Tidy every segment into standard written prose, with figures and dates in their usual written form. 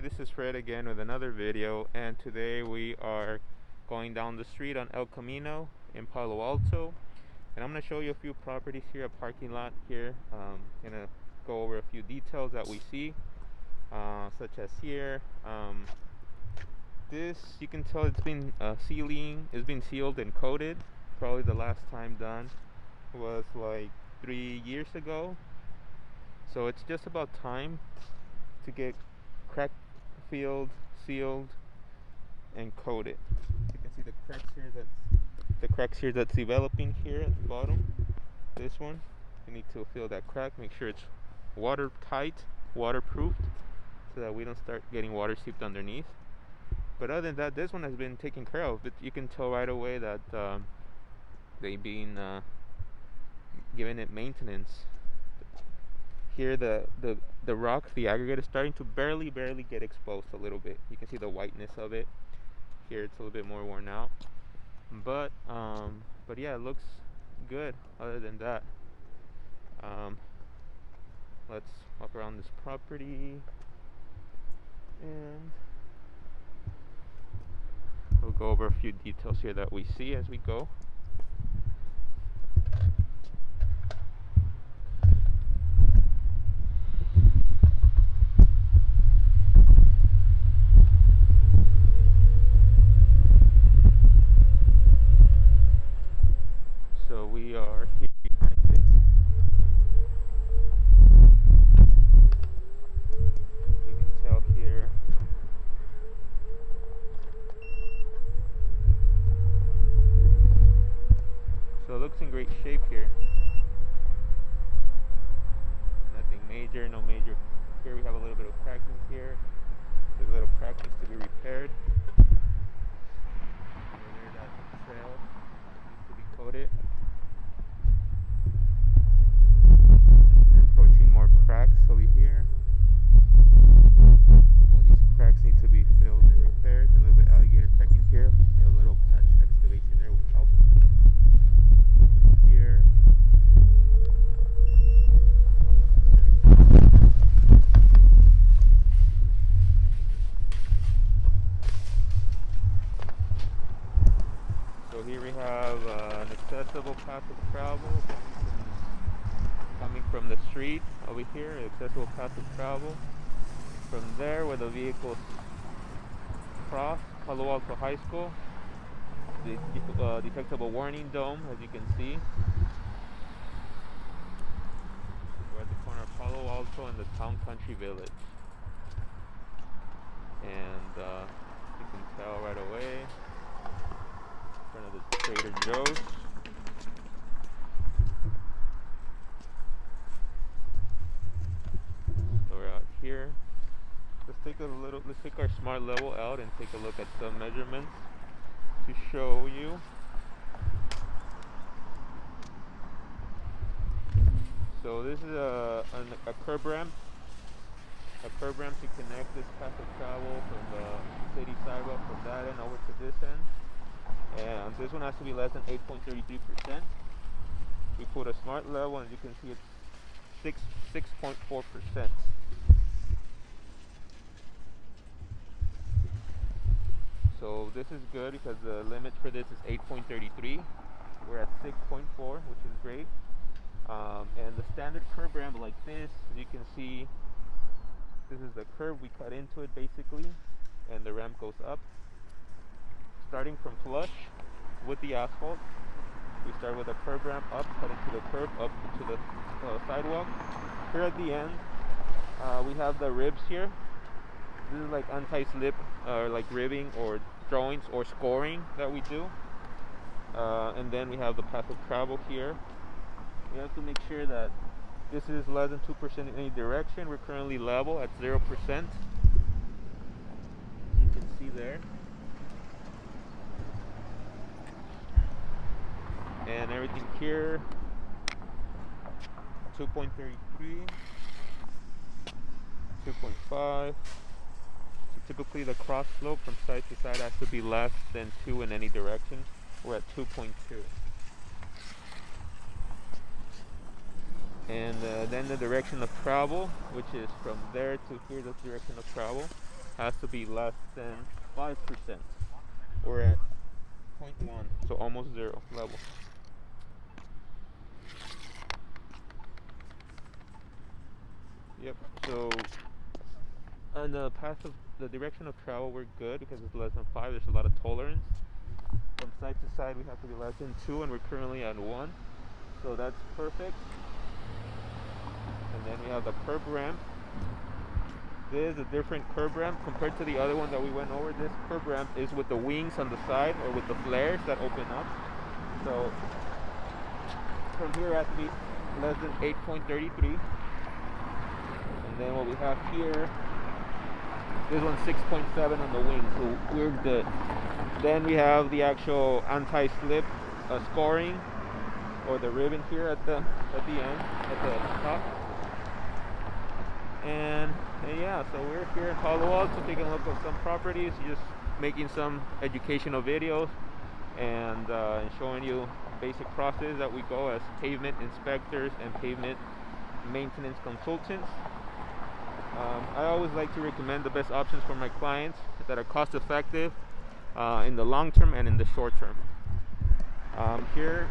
this is Fred again with another video, and today we are going down the street on El Camino in Palo Alto, and I'm going to show you a few properties here, a parking lot here. Going to go over a few details that we see, such as here. This, you can tell it's been sealed and coated. Probably the last time done was like 3 years ago, so it's just about time to get crack filled, sealed, and coated. You can see the cracks here that's developing here at the bottom. This one, you need to fill that crack, make sure it's watertight, waterproofed, so that we don't start getting water seeped underneath. But other than that, this one has been taken care of. But you can tell right away that they've been giving it maintenance. Here the rock, the aggregate, is starting to barely get exposed a little bit. You can see the whiteness of it. Here it's a little bit more worn out. But yeah, it looks good other than that. Let's walk around this property and we'll go over a few details here that we see as we go. So we are here behind it. You can tell here. So it looks in great shape here. Nothing major, no major. Here we have a little bit of cracking here. The little crack needs to be repaired. Over there, that trail needs to be coated. We're approaching more cracks over here. All these cracks need to be filled and repaired. A little bit alligator cracking here. A little patch excavation there would help. Here. So here we have an accessible path of travel coming from the street over here, accessible path of travel. From there, where the vehicles cross Palo Alto High School, the detectable warning dome, as you can see. We're at the corner of Palo Alto and the Town Country Village. And you can tell right away, in front of the Trader Joe's. So we're out here. Let's take our smart level out and take a look at some measurements to show you. So this is a curb ramp. A curb ramp to connect this path of travel from the city sidewalk from that end over to this end. And this one has to be less than 8.33%. We put a smart level and you can see it's 6.4%. So this is good because the limit for this is 8.33. We're at 6.4, which is great. And the standard curb ramp like this, you can see, this is the curve. We cut into it basically, and the ramp goes up. Starting from flush with the asphalt, we start with a curb ramp up, cut into the curb, up to the sidewalk. Here at the end, we have the ribs here. This is like anti-slip, or like ribbing or joints or scoring that we do. And then we have the path of travel here. We have to make sure that this is less than 2% in any direction. We're currently level at 0%. You can see there. And everything here, 2.33, 2.5. Typically the cross slope from side to side has to be less than 2 in any direction. We're at 2.2. And then the direction of travel, which is from there to here, the direction of travel. has to be less than 5%. We're at 0.1, so almost zero level. Yep. So on the path of the direction of travel, we're good because it's less than 5. There's a lot of tolerance. From side to side, we have to be less than 2, and we're currently at 1. So that's perfect. And then we have the curb ramp. This is a different curb ramp compared to the other one that we went over. This curb ramp is with the wings on the side, or with the flares that open up. So from here it has to be less than 8.33. And then what we have here, this one's 6.7 on the wing, so we're good. Then we have the actual anti-slip scoring, or the ribbon here at the end, at the top. And yeah, so we're here in Palo Alto taking a look at some properties, just making some educational videos, and showing you basic process that we go as pavement inspectors and pavement maintenance consultants. I always like to recommend the best options for my clients that are cost effective in the long term and in the short term. Here,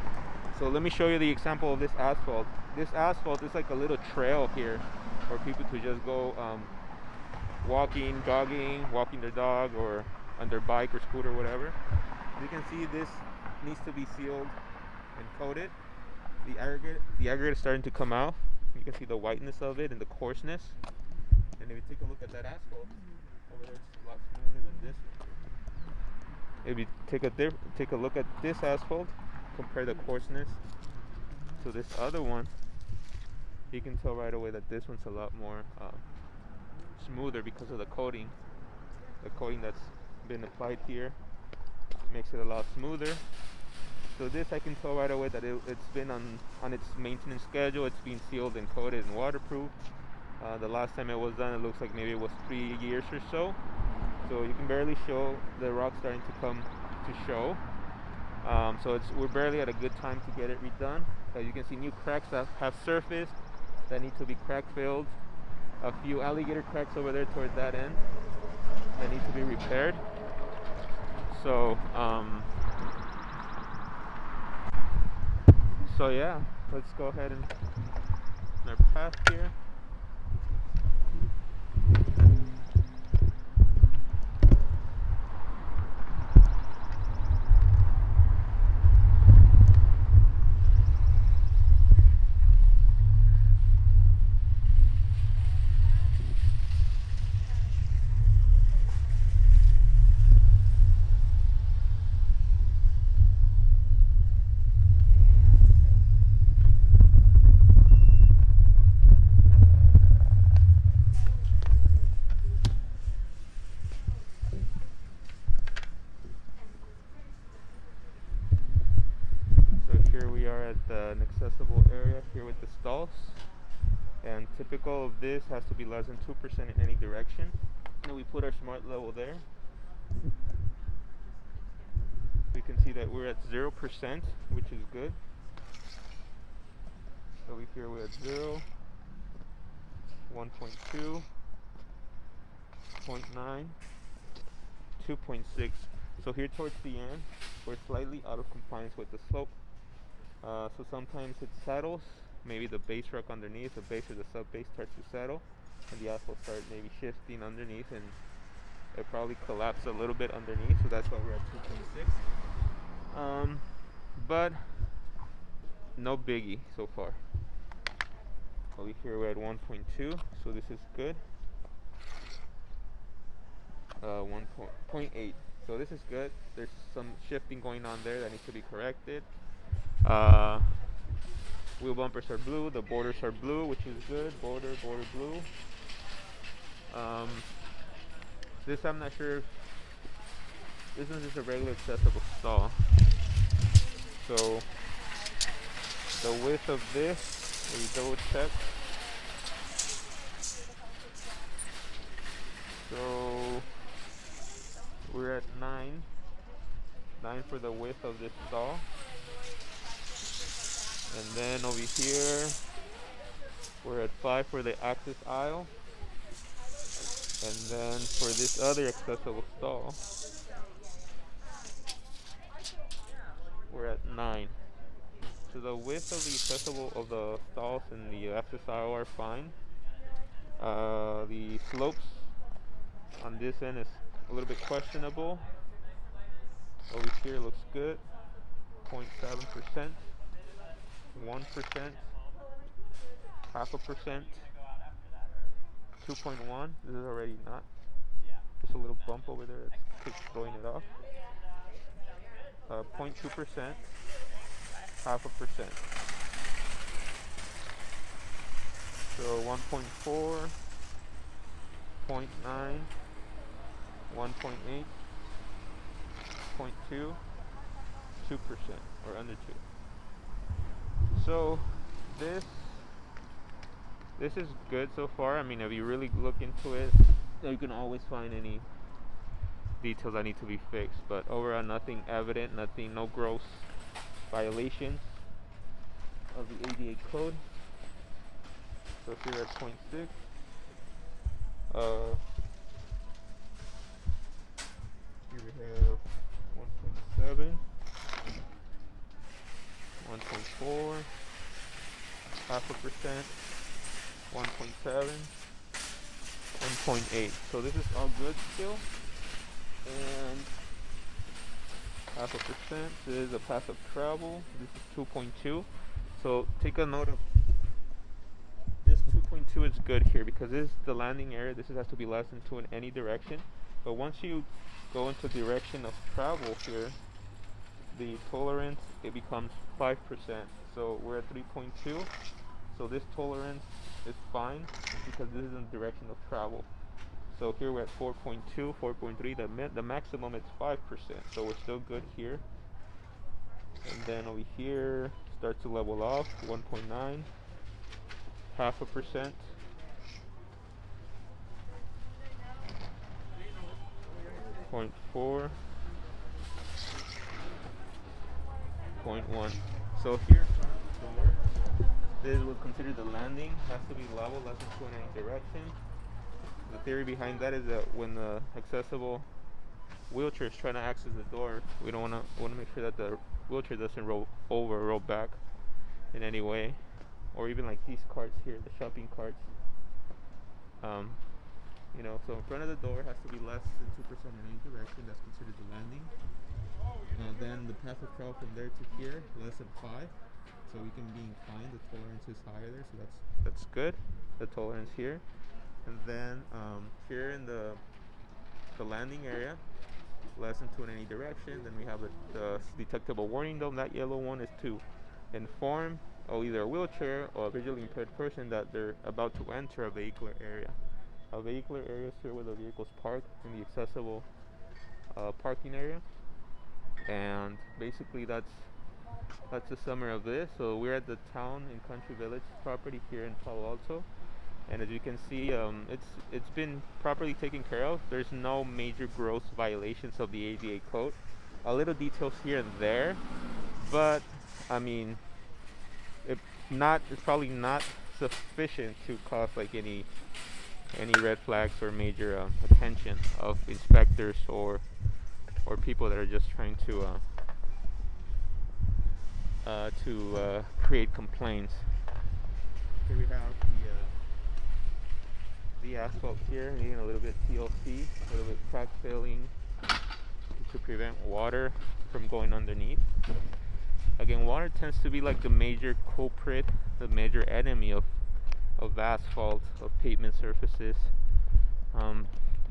so let me show you the example of this asphalt. This asphalt is like a little trail here for people to just go walking, jogging, walking their dog, or on their bike or scooter, whatever. You can see this needs to be sealed and coated. The aggregate is starting to come out. You can see the whiteness of it and the coarseness. And if you take a look at that asphalt over there, it's a lot smoother than this one. If you take a look at this asphalt, compare the coarseness to this other one, you can tell right away that this one's a lot more smoother because of the coating. The coating that's been applied here makes it a lot smoother. So this, I can tell right away that it's been on its maintenance schedule. It's been sealed and coated and waterproof. The last time it was done, it looks like maybe it was 3 years or so. So you can barely show the rock starting to come to show. So we're barely at a good time to get it redone. You can see new cracks that have surfaced that need to be crack filled. A few alligator cracks over there toward that end that need to be repaired. So yeah, let's go ahead and our path here. Here we are at an accessible area here with the stalls, and typical of this has to be less than 2% in any direction. And we put our smart level there. We can see that we're at 0%, which is good. Over here we're at 0, 1.2, 0.9, 2.6. So here towards the end, we're slightly out of compliance with the slope. So sometimes it settles, maybe the base rock underneath, the base or the sub base starts to settle, and the asphalt starts maybe shifting underneath, and it probably collapsed a little bit underneath, so that's why we're at 2.6. But no biggie so far. Over here we're at 1.2, so this is good. 1.8, so this is good. There's some shifting going on there that needs to be corrected. Wheel bumpers are blue, the borders are blue, which is good. Border blue. This, I'm not sure if this is just a regular accessible stall. So the width of this, we double check. So we're at 9 for the width of this stall. And then over here, we're at 5 for the access aisle. And then for this other accessible stall, we're at 9. So the width of the accessible of the stalls and the access aisle are fine. The slopes on this end is a little bit questionable. Over here looks good. 0.7%, 1%, half a percent, 2.1. This is already not. Just a little bump over there. It's throwing it off. 0.2%, half a percent. So 1.4, 0.9, 1.8, 0.2, 2% or under 2. So this is good so far. I mean, if you really look into it, you can always find any details that need to be fixed. But overall, nothing evident, no gross violations of the ADA code. So here at 0.6. Here we have 1.7, 1.4, half a percent, 1.7, 1.8. So this is all good still. And half a percent. This is a path of travel. This is 2.2. So take a note of this. 2.2 is good here because this is the landing area. This has to be less than 2 in any direction. But once you go into direction of travel here, the tolerance, it becomes 5%. So we're at 3.2. So this tolerance is fine because this is in the direction of travel. So here we're at 4.2, 4.3. The maximum is 5%. So we're still good here. And then over here starts to level off. 1.9, half a percent. 0.4, 0.1. So here, this was considered the landing. Has to be level, less than 2 in any direction. The theory behind that is that when the accessible wheelchair is trying to access the door, we don't want to make sure that the wheelchair doesn't roll back in any way, or even like these carts here, the shopping carts. So in front of the door has to be less than 2% in any direction. That's considered the landing. Then the path of travel from there to here, less than 5. So we can be inclined. The tolerance is higher there, so that's good. The tolerance here. And then here in the landing area, less than 2 in any direction. Then we have the detectable warning dome. That yellow one is to inform either a wheelchair or a visually impaired person that they're about to enter a vehicular area. A vehicular area is here where the vehicles park in the accessible parking area. And basically that's the summary of this. So we're at the Town and Country Village property here in Palo Alto. And as you can see, it's been properly taken care of. There's no major gross violations of the ADA code. A little details here and there, but I mean, it's probably not sufficient to cause like any red flags or major attention of inspectors or people that are just trying to create complaints. Here we have the asphalt here, needing a little bit TLC, a little bit crack filling to prevent water from going underneath. Again, water tends to be like the major culprit, the major enemy of asphalt, of pavement surfaces, and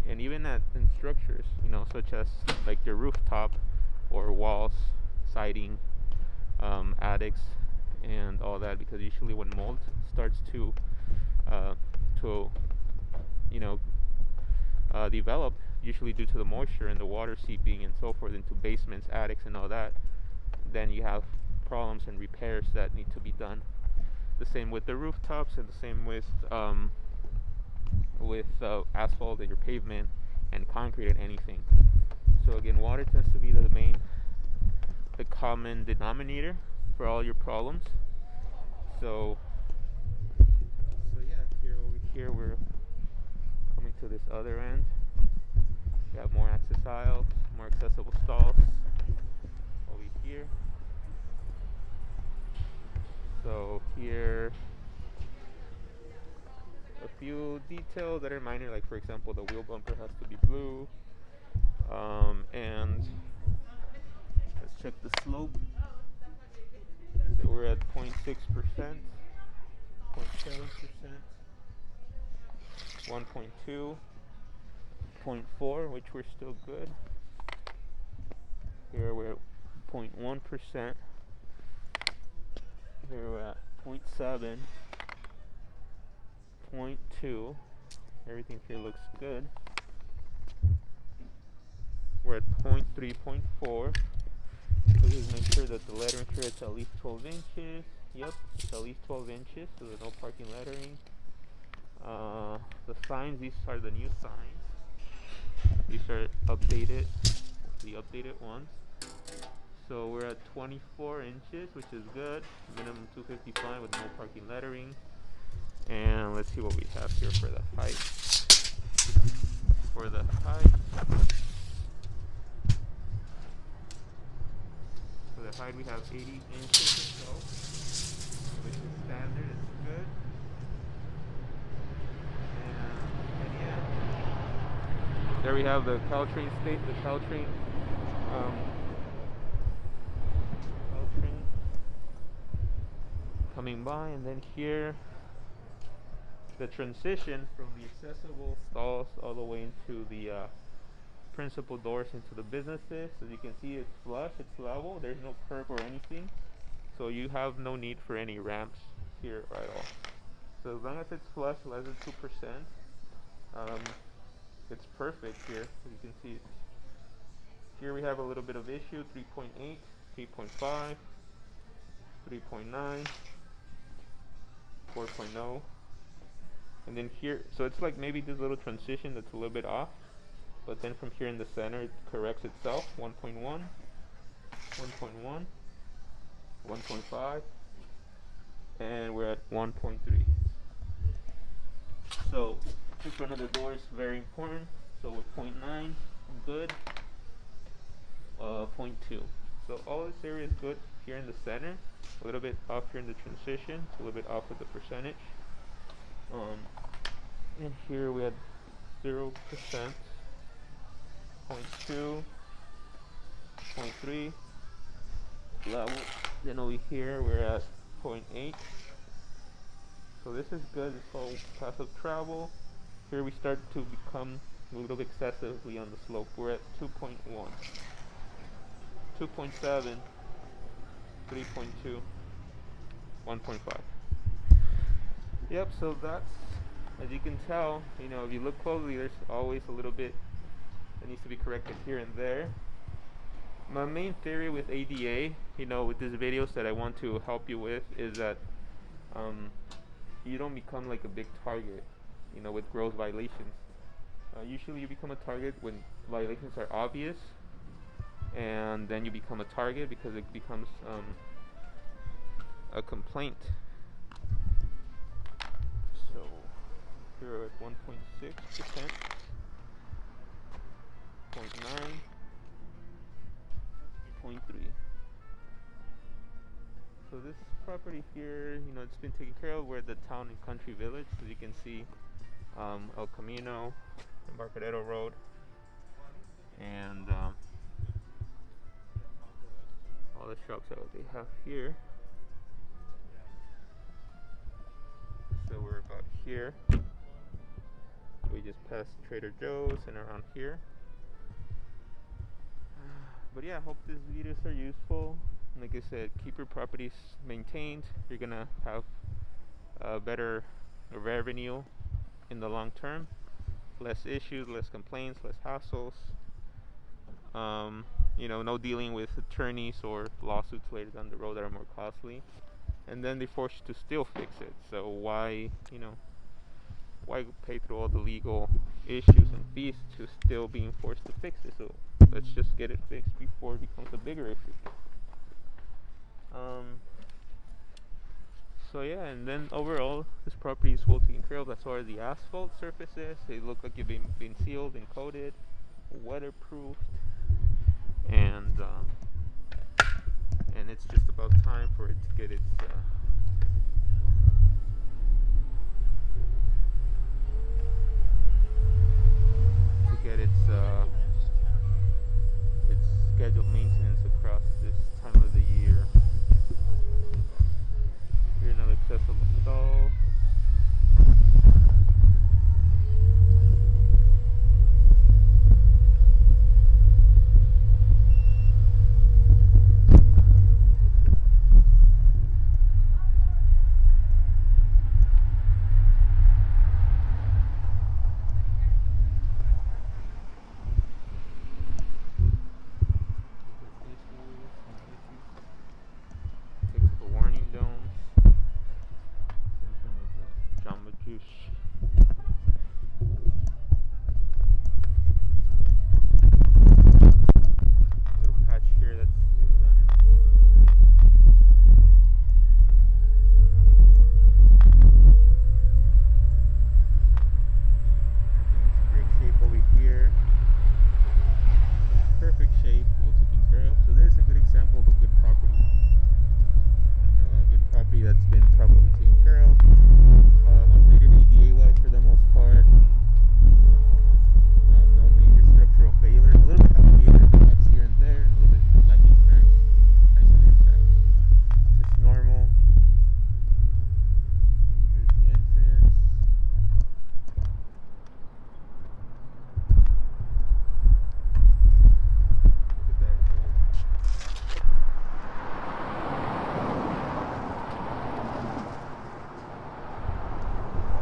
even in structures, such as like the rooftop or walls, siding, attics, and all that, because usually when mold starts to develop, usually due to the moisture and the water seeping and so forth into basements, attics, and all that, then you have problems and repairs that need to be done. The same with the rooftops, and the same with asphalt and your pavement and concrete and anything. So again, water tends to be the common denominator for all your problems. So yeah, over here we're coming to this other end. We have more access aisles, more accessible stalls over here. So here, a few details that are minor, like for example, the wheel bumper has to be blue. And let's check the slope. So we're at 0.6%, 0.7%, 1.2, 0.4, which we're still good. Here we're at 0.1%. Here we're at 0.7, 0.2. Everything here looks good. We're at 0.3, 0.4. So just make sure that the lettering here is at least 12 inches. Yep, it's at least 12 inches, so there's no parking lettering. The signs, these are the new signs. These are updated, the updated ones. So we're at 24 inches, which is good. Minimum 255 with no parking lettering. And let's see what we have here for the height. For the height, we have 80 inches or so, which is standard. It's good. And yeah, there we have the Caltrain Caltrain coming by, and then here the transition from the accessible stalls all the way into the principal doors into the businesses. As you can see, it's flush, it's level, there's no curb or anything, so you have no need for any ramps here at all. So as long as it's flush, less than 2%, it's perfect here. As you can see, here we have a little bit of issue: 3.8, 3.5, 3.9, 4.0. And then here, so it's like maybe this little transition that's a little bit off, but then from here in the center it corrects itself. 1.1, 1.1, 1.5, and we're at 1.3. So in front of the door is very important. So we're 0.9, good. 0.2. So all this area is good here in the center. A little bit off here in the transition. A little bit off with the percentage. And here we had 0%, 0.2, 0.3 level. Then over here we're at 0.8. So this is good. It's called path of travel. Here we start to become a little bit excessively on the slope. We're at 2.1, 2.7, 3.2, 1.5. Yep, so that's, as you can tell, you know, if you look closely, there's always a little bit that needs to be corrected here and there. My main theory with ADA, you know, with these videos that I want to help you with, is that you don't become like a big target, you know, with gross violations. Usually you become a target when violations are obvious, and then you become a target because it becomes a complaint. So here at 1.6%, 0.9, 0.3. So this property here, you know, it's been taken care of. We're at the Town and Country Village, as you can see, El Camino, Embarcadero Road, and all the shops that they have here. So we're about here. We just passed Trader Joe's and around here. But yeah, I hope these videos are useful. Like I said, keep your properties maintained. You're gonna have better revenue in the long term. Less issues, less complaints, less hassles. You know, no dealing with attorneys or lawsuits later down the road that are more costly. And then they force you to still fix it. So why, you know, why pay through all the legal issues and fees to still being forced to fix it? So let's just get it fixed before it becomes a bigger issue. So yeah, and then overall, this property is well taken care of as far as the asphalt surfaces. They look like they've been sealed and coated, weatherproofed, and it's just about time for it to get its its scheduled maintenance across this time of the year. Here another accessible stall. Warning domes. Jamba Juice. Little patch here that's been done. Everything's in great shape over here. Perfect shape, well taken care of. So there's a good example of a good property. A good property that's been properly taken care of. Updated ADA wise for the most part. No major structural failure. A little bit elevated cracks here and there, and a little bit lightning cracks, isolated cracks. Just normal. Here's the entrance. Look at that road.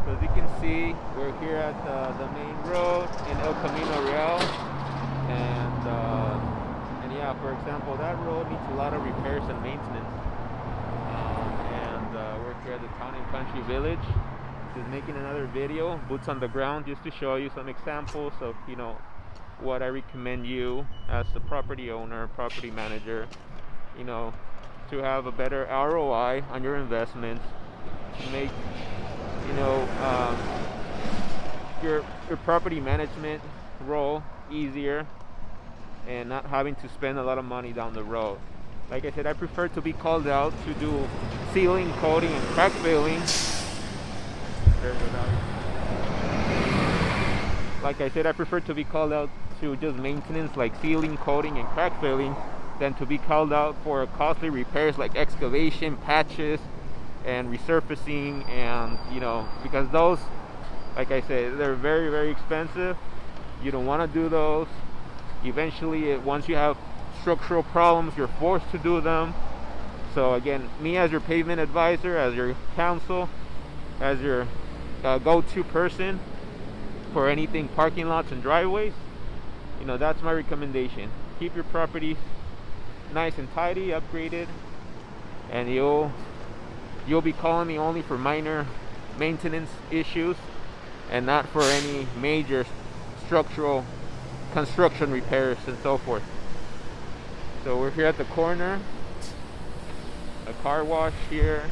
So as you can see, we're here at the main road in El Camino Real, and yeah, for example, that road needs a lot of repairs and maintenance. We're here at the Town and Country Village. Just making another video, boots on the ground, just to show you some examples of what I recommend you as the property owner, property manager, to have a better ROI on your investments, to make your property management role easier and not having to spend a lot of money down the road. Like I said, I prefer to be called out to do sealing, coating, and crack filling. Like I said, I prefer to be called out to just maintenance like sealing, coating, and crack filling than to be called out for costly repairs like excavation, patches, and resurfacing, and because those, like I said, they're very, very expensive. You don't want to do those. Eventually, once you have structural problems, you're forced to do them. So again, me as your pavement advisor, as your counsel, as your go-to person for anything parking lots and driveways, that's my recommendation. Keep your properties nice and tidy, upgraded, and you'll be calling me only for minor maintenance issues and not for any major structural construction repairs and so forth. So we're here at the corner, a car wash here.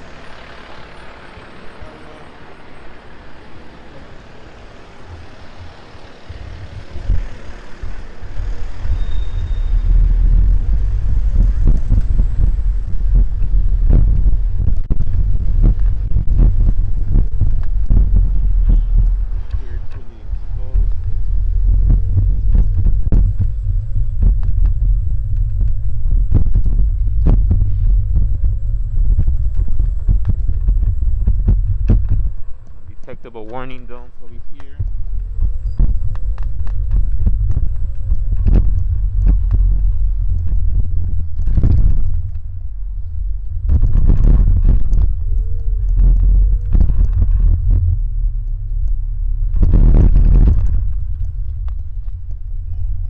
Detectable warning domes over here.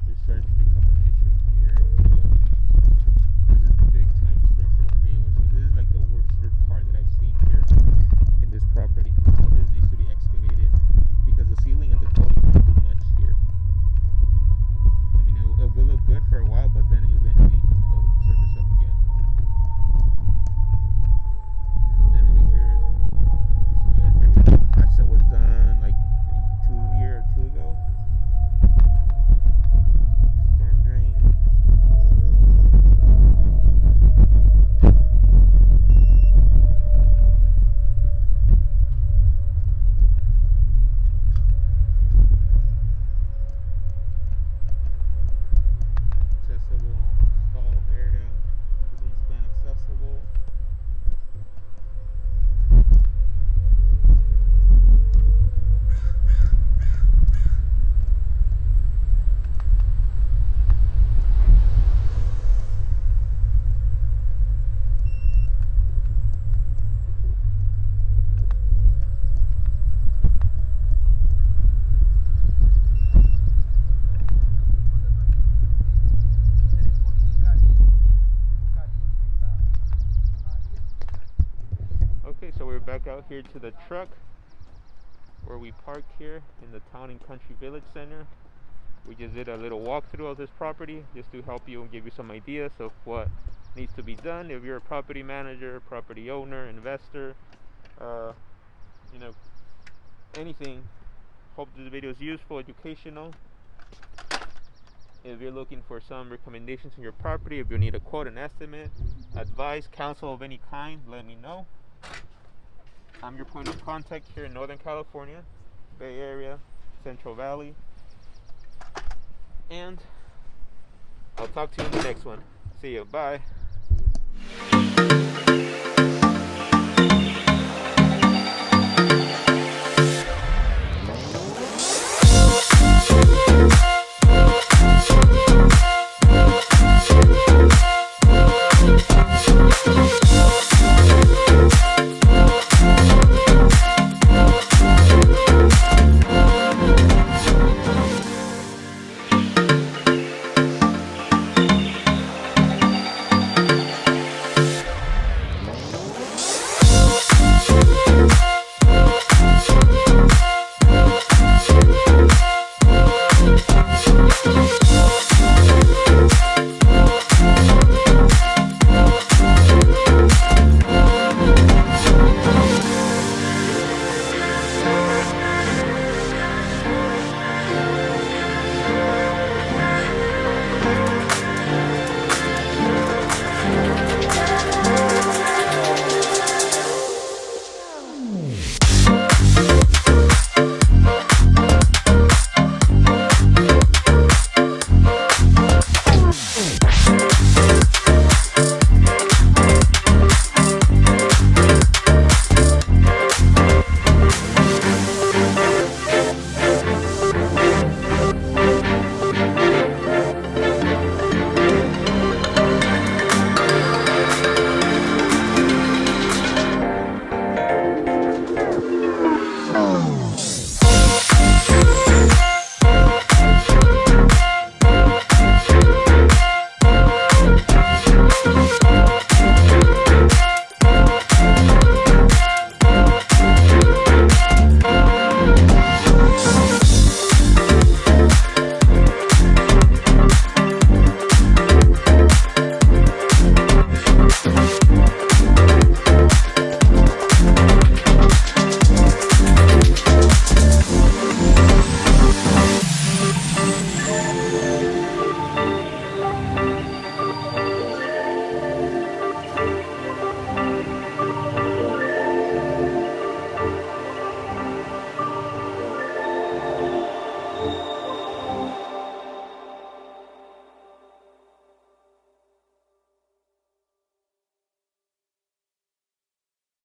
They're starting to become an issue here. This is big time structural failure. So this is like the worst part that I've seen here in this property. All this needs to be excavated because the ceiling out here to the truck where we parked here in the Town and Country Village Center. We just did a little walkthrough of this property just to help you and give you some ideas of what needs to be done. If you're a property manager, property owner, investor, you know, anything. Hope this video is useful, educational. If you're looking for some recommendations on your property, if you need a quote, an estimate, advice, counsel of any kind, let me know. I'm your point of contact here in Northern California, Bay Area, Central Valley. And I'll talk to you in the next one. See you. Bye.